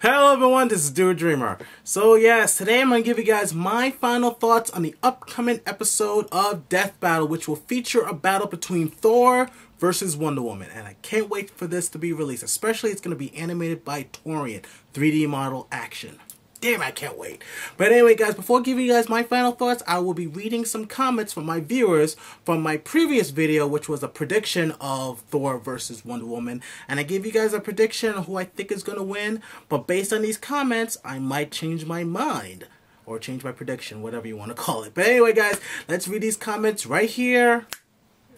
Hello everyone, this is Dude Dreamer. So yes, today I'm going to give you guys my final thoughts on the upcoming episode of Death Battle, which will feature a battle between Thor versus Wonder Woman. And I can't wait for this to be released, especially it's going to be animated by Torian, 3D model action. Damn, I can't wait. But anyway, guys, before giving you guys my final thoughts, I will be reading some comments from my viewers from my previous video, which was a prediction of Thor versus Wonder Woman. And I gave you guys a prediction of who I think is going to win. But based on these comments, I might change my mind. Or change my prediction, whatever you want to call it. But anyway, guys, let's read these comments right here,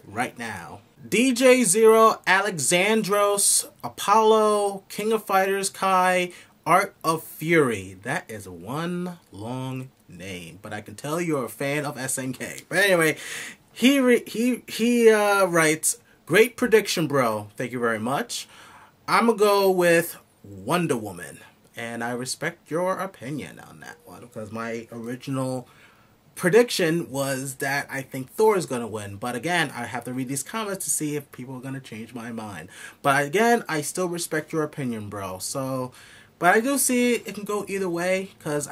right now. DJ Zero, Alexandros, Apollo, King of Fighters, Kai, Art of Fury. That is one long name, but I can tell you're a fan of SNK. But anyway, he writes, great prediction, bro. Thank you very much. I'm gonna go with Wonder Woman, and I respect your opinion on that one because my original prediction was that I think Thor is gonna win. But again, I have to read these comments to see if people are gonna change my mind. But again, I still respect your opinion, bro. So. But I do see it can go either way, because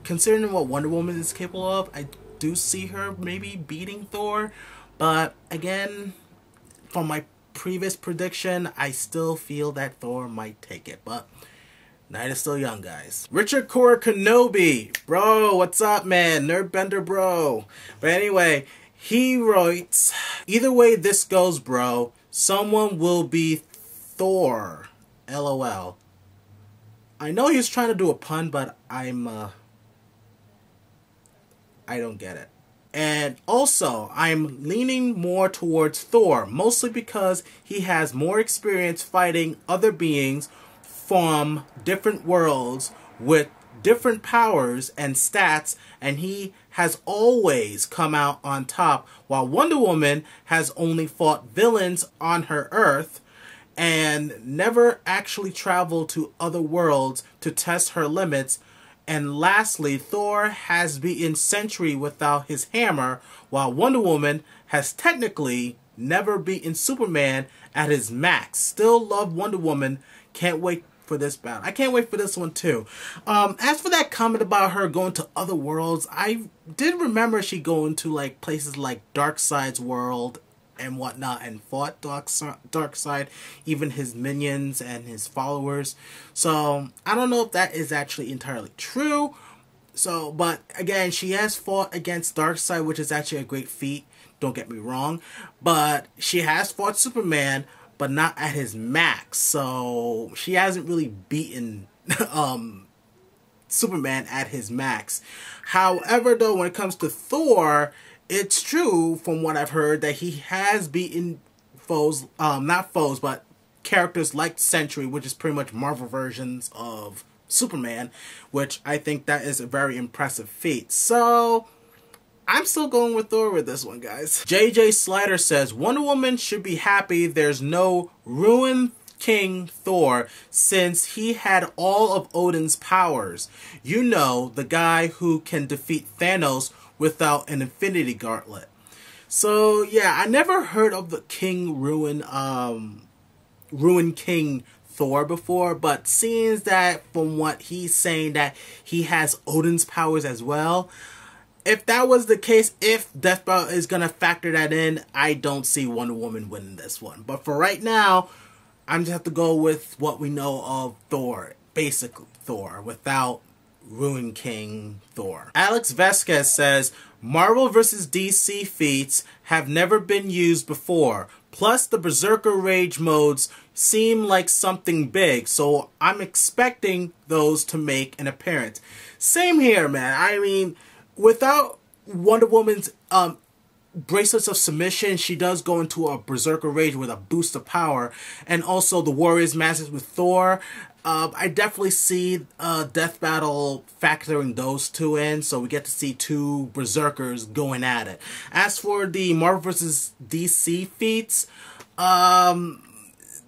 considering what Wonder Woman is capable of, I do see her maybe beating Thor. But again, from my previous prediction, I still feel that Thor might take it. But night is still young, guys. Richard Korra Kenobi. Bro, what's up, man? Nerdbender, bro. But anyway, he writes, either way this goes, bro, someone will be Thor. LOL. I know he was trying to do a pun, but I don't get it. And also, I'm leaning more towards Thor, mostly because he has more experience fighting other beings from different worlds with different powers and stats, and he has always come out on top, while Wonder Woman has only fought villains on her Earth and never actually traveled to other worlds to test her limits. And lastly, Thor has beaten Sentry without his hammer, while Wonder Woman has technically never beaten Superman at his max. Still love Wonder Woman. Can't wait for this battle. I can't wait for this one too. As for that comment about her going to other worlds, I did remember she going to like places like Darkseid's world and whatnot, and fought Darkseid, even his minions and his followers. So I don't know if that is actually entirely true. So, but again, she has fought against Darkseid, which is actually a great feat. Don't get me wrong, but she has fought Superman, but not at his max. So she hasn't really beaten Superman at his max. However, though, when it comes to Thor, it's true from what I've heard that he has beaten foes, not foes, but characters like Sentry, which is pretty much Marvel versions of Superman, which I think that is a very impressive feat. So I'm still going with Thor with this one, guys. JJ Slider says, Wonder Woman should be happy there's no Ruin King Thor, since he had all of Odin's powers. You know, the guy who can defeat Thanos without an Infinity Gauntlet. So yeah, I never heard of the King Ruin King Thor before, but seeing that from what he's saying that he has Odin's powers as well, if that was the case, if Death Battle is gonna factor that in, I don't see Wonder Woman winning this one. But for right now, I'm just have to go with what we know of Thor, basically Thor, without Ruin King Thor. Alex Vasquez says, Marvel vs. DC feats have never been used before. Plus, the Berserker Rage modes seem like something big, so I'm expecting those to make an appearance. Same here, man. I mean, without Wonder Woman's bracelets of submission, she does go into a Berserker Rage with a boost of power, and also the Warriors Masters with Thor. I definitely see Death Battle factoring those two in, so we get to see two Berserkers going at it. As for the Marvel vs. DC feats,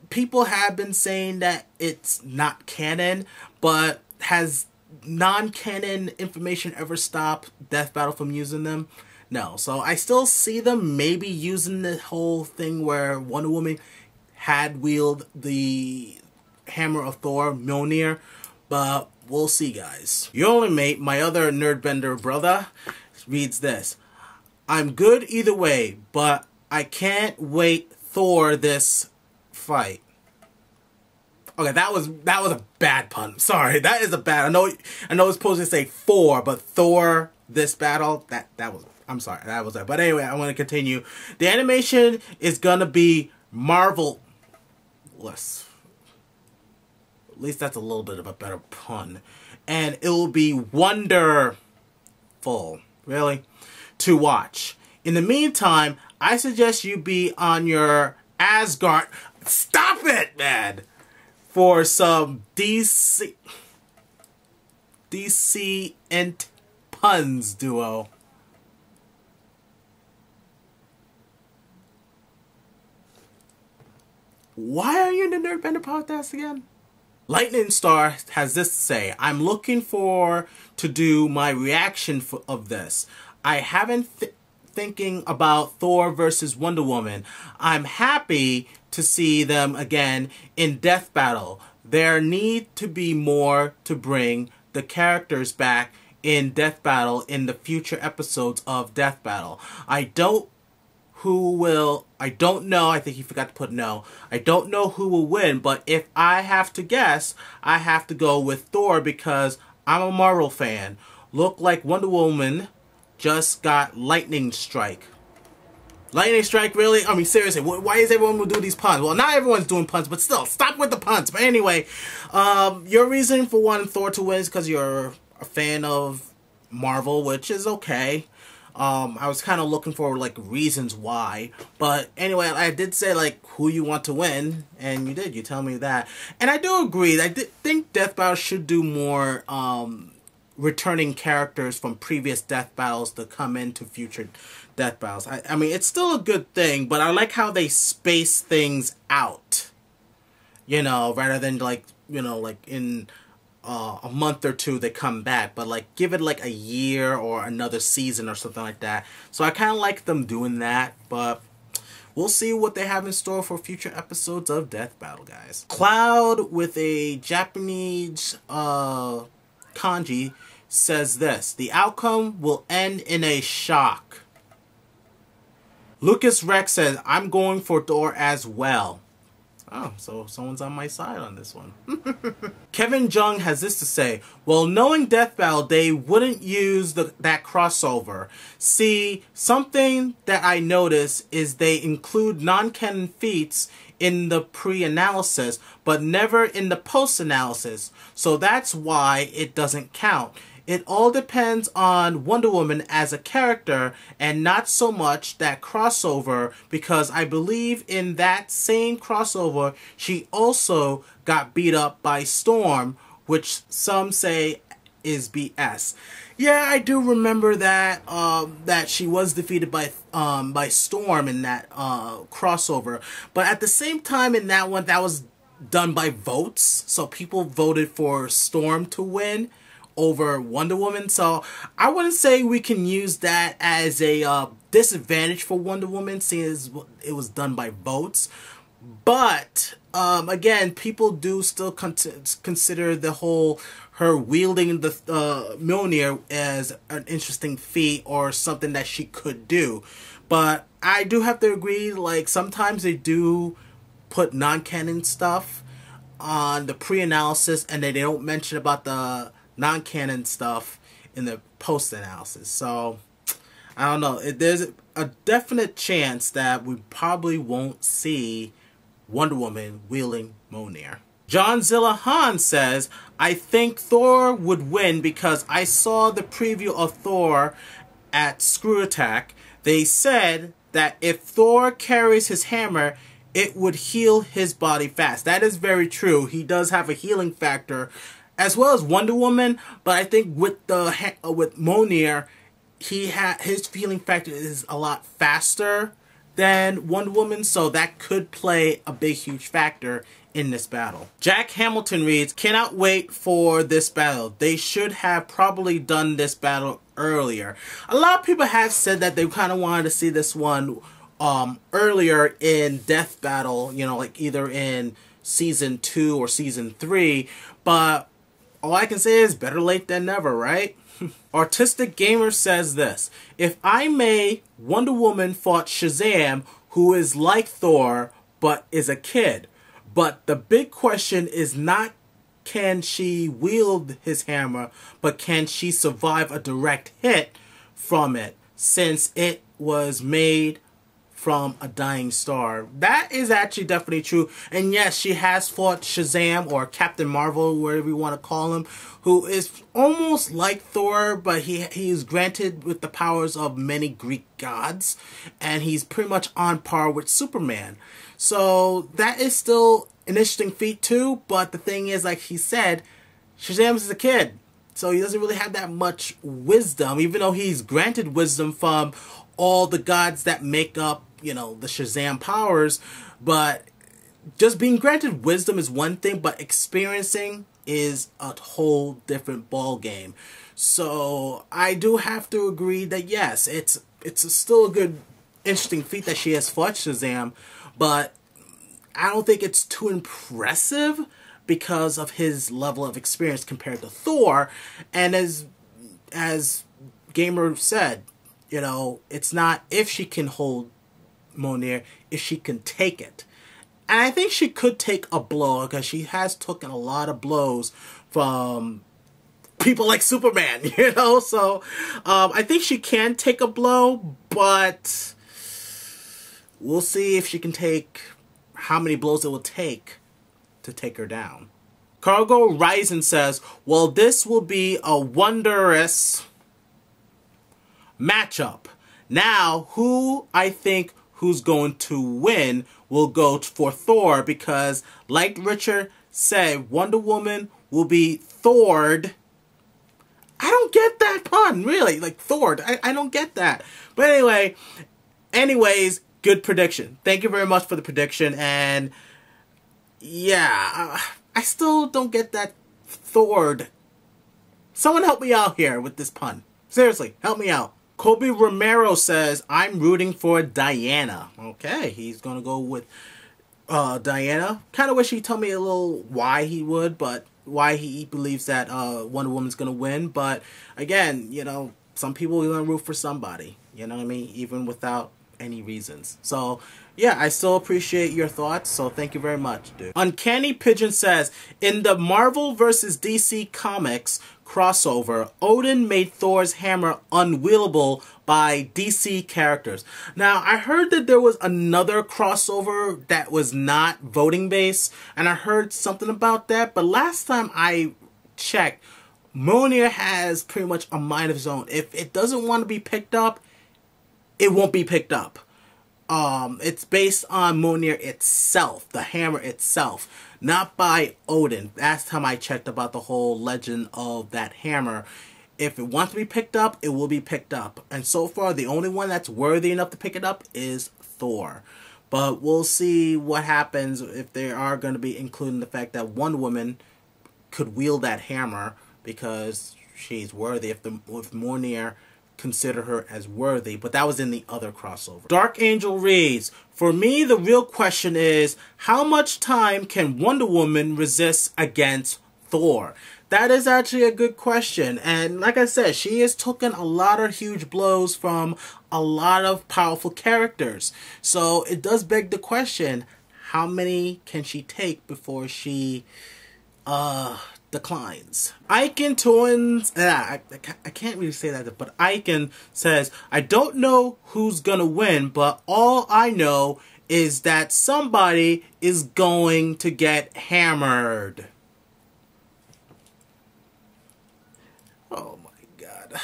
people have been saying that it's not canon, but has non-canon information ever stopped Death Battle from using them? No. So I still see them maybe using the whole thing where Wonder Woman had wielded the Hammer of Thor, Mjolnir, But we'll see, guys. Your only mate, my other nerdbender brother, reads this. I'm good either way, but I can't wait Thor this fight. Okay, that was a bad pun. Sorry, that is a bad. I know it's supposed to say for, but Thor this battle. That was. I'm sorry, that was that. But anyway, I want to continue. The animation is gonna be marvelous. At least that's a little bit of a better pun, and it will be wonderful. Really, to watch. In the meantime, I suggest you be on your Asgard. Stop it, man. For some DC and puns duo. Why are you in the Nerdbender podcast again? Lightning Star has this to say. I'm looking to do my reaction of this. I haven't thinking about Thor versus Wonder Woman. I'm happy to see them again in Death Battle. There need to be more to bring the characters back in Death Battle in the future episodes of Death Battle. I don't know. I think he forgot to put no. I don't know who will win, but if I have to guess, I have to go with Thor because I'm a Marvel fan. Look like Wonder Woman just got lightning strike. Lightning strike, really? I mean, seriously, why is everyone doing these puns? Well, not everyone's doing puns, but still, stop with the puns. But anyway, your reason for wanting Thor to win is because you're a fan of Marvel, which is okay. I was kind of looking for, like, reasons why. But anyway, I did say, like, who you want to win, and you did. You tell me that. And I do agree. I think Death Battle should do more, returning characters from previous Death Battles to come into future Death Battles. I mean, it's still a good thing, but I like how they space things out. You know, rather than, like, you know, like in a month or two they come back, but like give it like a year or another season or something like that. So I kind of like them doing that, but we'll see what they have in store for future episodes of Death Battle, guys. Cloud with a Japanese kanji says this. The outcome will end in a shock. Lucas Rex says, I'm going for Thor as well. Oh, so someone's on my side on this one. Kevin Jung has this to say. Well, knowing Death Battle, they wouldn't use that crossover. See, something that I noticed is they include non-canon feats in the pre-analysis, but never in the post-analysis. So that's why it doesn't count. It all depends on Wonder Woman as a character and not so much that crossover, because I believe in that same crossover she also got beat up by Storm, which some say is BS. Yeah, I do remember that that she was defeated by Storm in that crossover, but at the same time in that one that was done by votes, so people voted for Storm to win over Wonder Woman. So I wouldn't say we can use that as a disadvantage for Wonder Woman, seeing as it was done by votes. But again, people do still consider the whole her wielding the Mjolnir as an interesting feat or something that she could do. But I do have to agree, like sometimes they do put non-canon stuff on the pre-analysis and they don't mention about the non-canon stuff in the post-analysis. So I don't know. There's a definite chance that we probably won't see Wonder Woman wielding Mjolnir. John Zillahan says, I think Thor would win because I saw the preview of Thor at ScrewAttack. They said that if Thor carries his hammer, it would heal his body fast. That is very true. He does have a healing factor, as well as Wonder Woman, but I think with Mjolnir, his healing factor is a lot faster than Wonder Woman, so that could play a big, huge factor in this battle. Jack Hamilton reads, cannot wait for this battle. They should have probably done this battle earlier. A lot of people have said that they kind of wanted to see this one earlier in Death Battle, you know, like either in Season 2 or Season 3, but all I can say is better late than never, right? Artistic Gamer says this: if I may, Wonder Woman fought Shazam, who is like Thor, but is a kid. But the big question is not can she wield his hammer, but can she survive a direct hit from it, since it was made from a dying star. That is actually definitely true. And yes, she has fought Shazam, or Captain Marvel, whatever you want to call him, who is almost like Thor, but he is granted with the powers of many Greek gods, and he's pretty much on par with Superman. So that is still an interesting feat too, but the thing is, like he said, Shazam is a kid, so he doesn't really have that much wisdom, even though he's granted wisdom from all the gods that make up, you know, the Shazam powers. But just being granted wisdom is one thing, but experiencing is a whole different ball game. So I do have to agree that yes, it's still a good, interesting feat that she has fought Shazam, but I don't think it's too impressive because of his level of experience compared to Thor. And as Gamer said, you know, it's not if she can hold Mjolnir, if she can take it. And I think she could take a blow, because she has taken a lot of blows from people like Superman, you know? So I think she can take a blow, but we'll see if she can take how many blows it will take to take her down. Cargo Ryzen says, well, this will be a wondrous matchup. Now, who I think who's going to win will go for Thor, because like Richard said, Wonder Woman will be Thored. I don't get that pun, really. Like, Thored. I don't get that. But anyways, good prediction. Thank you very much for the prediction. And yeah, I still don't get that Thored. Someone help me out here with this pun. Seriously, help me out. Kobe Romero says, I'm rooting for Diana. Okay, he's going to go with Diana. Kind of wish he told me a little why he would, but why he believes that Wonder Woman's going to win. But again, you know, some people are going to root for somebody. You know what I mean? Even without any reasons. So yeah, I still appreciate your thoughts, so thank you very much, dude. Uncanny Pigeon says, in the Marvel vs. DC Comics crossover, Odin made Thor's hammer unwieldable by DC characters. Now, I heard that there was another crossover that was not voting based, and I heard something about that, but last time I checked, Mjolnir has pretty much a mind of his own. If it doesn't want to be picked up, it won't be picked up. It's based on Mjolnir itself, the hammer itself, not by Odin. Last time I checked about the whole legend of that hammer, if it wants to be picked up, it will be picked up. And so far, the only one that's worthy enough to pick it up is Thor. But we'll see what happens if they are going to be including the fact that one woman could wield that hammer, because she's worthy. If Mjolnir consider her as worthy, but that was in the other crossover. Dark Angel reads, for me, the real question is, how much time can Wonder Woman resist against Thor? That is actually a good question, and like I said, she has taken a lot of huge blows from a lot of powerful characters, so it does beg the question, how many can she take before she declines? Icon Twins, I can't really say that, but Icon says, I don't know who's gonna win, but all I know is that somebody is going to get hammered. Oh my god.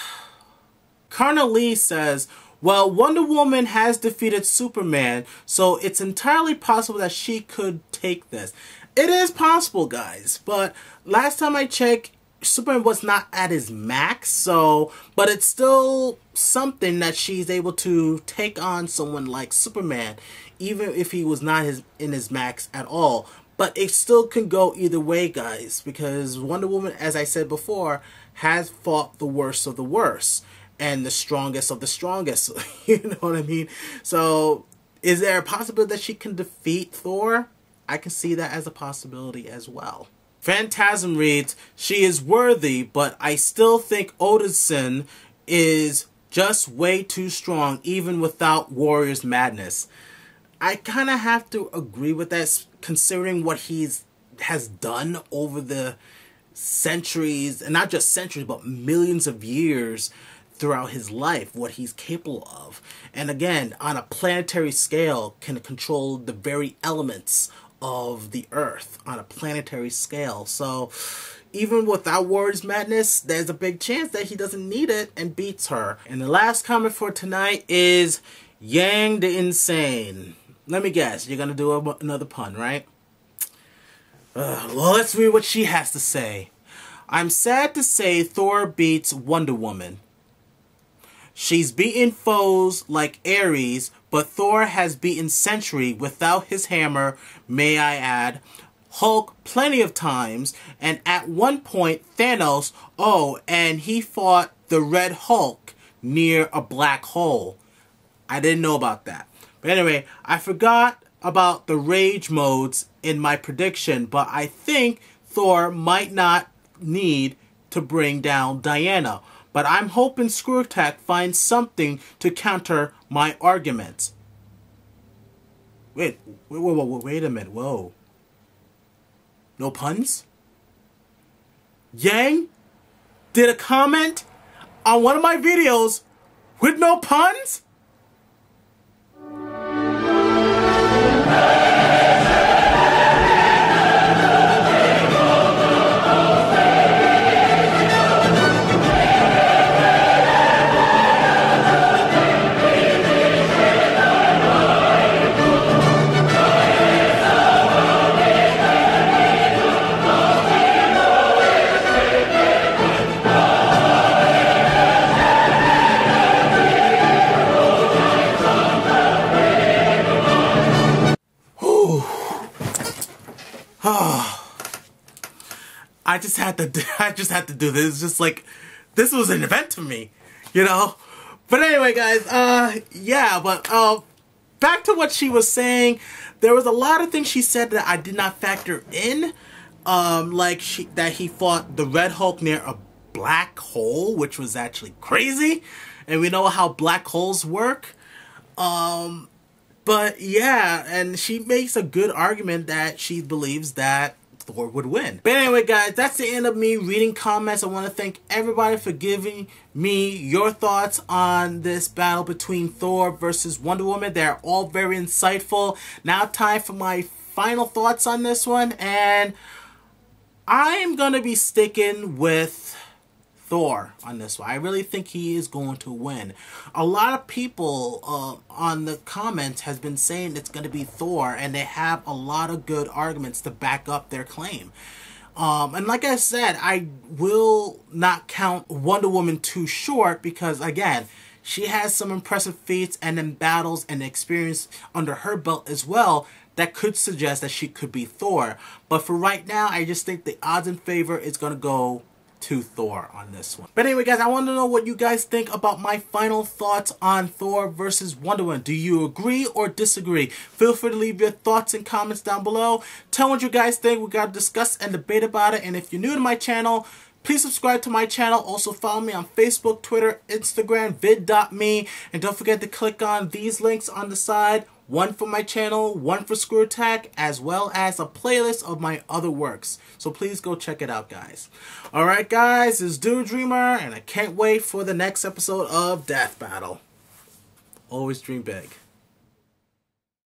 Karna Lee says, well, Wonder Woman has defeated Superman, so it's entirely possible that she could take this. It is possible, guys, but last time I checked, Superman was not at his max, but it's still something that she's able to take on someone like Superman, even if he was not in his max at all. But it still can go either way, guys, because Wonder Woman, as I said before, has fought the worst of the worst, and the strongest of the strongest, you know what I mean? So, is there a possibility that she can defeat Thor? I can see that as a possibility as well. Phantasm reads, she is worthy, but I still think Odinson is just way too strong, even without Warrior's madness. I kind of have to agree with that, considering what has done over the centuries, and not just centuries, but millions of years throughout his life, what he's capable of. And again, on a planetary scale, can control the very elements of the Earth on a planetary scale. So even without Warrior's Madness, there's a big chance that he doesn't need it and beats her. And the last comment for tonight is Yang the Insane. Let me guess, you're gonna do another pun, right? Well, let's read what she has to say. I'm sad to say Thor beats Wonder Woman. She's beaten foes like Ares, but Thor has beaten Sentry without his hammer, may I add, Hulk plenty of times, and at one point Thanos, and he fought the Red Hulk near a black hole. I didn't know about that. But anyway, I forgot about the rage modes in my prediction, but I think Thor might not need to bring down Diana. But I'm hoping ScrewAttack finds something to counter my arguments. Wait a minute, whoa. No puns? Yang did a comment on one of my videos with no puns? I just had to do this. It's just like, this was an event to me, you know? But anyway, guys, back to what she was saying. There was a lot of things she said that I did not factor in. That he fought the Red Hulk near a black hole, which was actually crazy. And we know how black holes work. But yeah, and she makes a good argument that she believes that Thor would win. But anyway, guys, that's the end of me reading comments. I want to thank everybody for giving me your thoughts on this battle between Thor versus Wonder Woman. They're all very insightful. Now time for my final thoughts on this one, and I'm going to be sticking with Thor on this one. I really think he is going to win. A lot of people on the comments has been saying it's going to be Thor, and they have a lot of good arguments to back up their claim. And like I said, I will not count Wonder Woman too short because, again, she has some impressive feats and then battles and experience under her belt as well that could suggest that she could be Thor. But for right now, I just think the odds in favor is going to go to Thor on this one. But anyway, guys, I want to know what you guys think about my final thoughts on Thor versus Wonder Woman. Do you agree or disagree? Feel free to leave your thoughts and comments down below. Tell me what you guys think. We got to discuss and debate about it. And if you're new to my channel, please subscribe to my channel. Also follow me on Facebook, Twitter, Instagram, vid.me. And don't forget to click on these links on the side. One for my channel, one for ScrewAttack, as well as a playlist of my other works. So please go check it out, guys. Alright, guys, this is Dude Dreamer, and I can't wait for the next episode of Death Battle. Always dream big.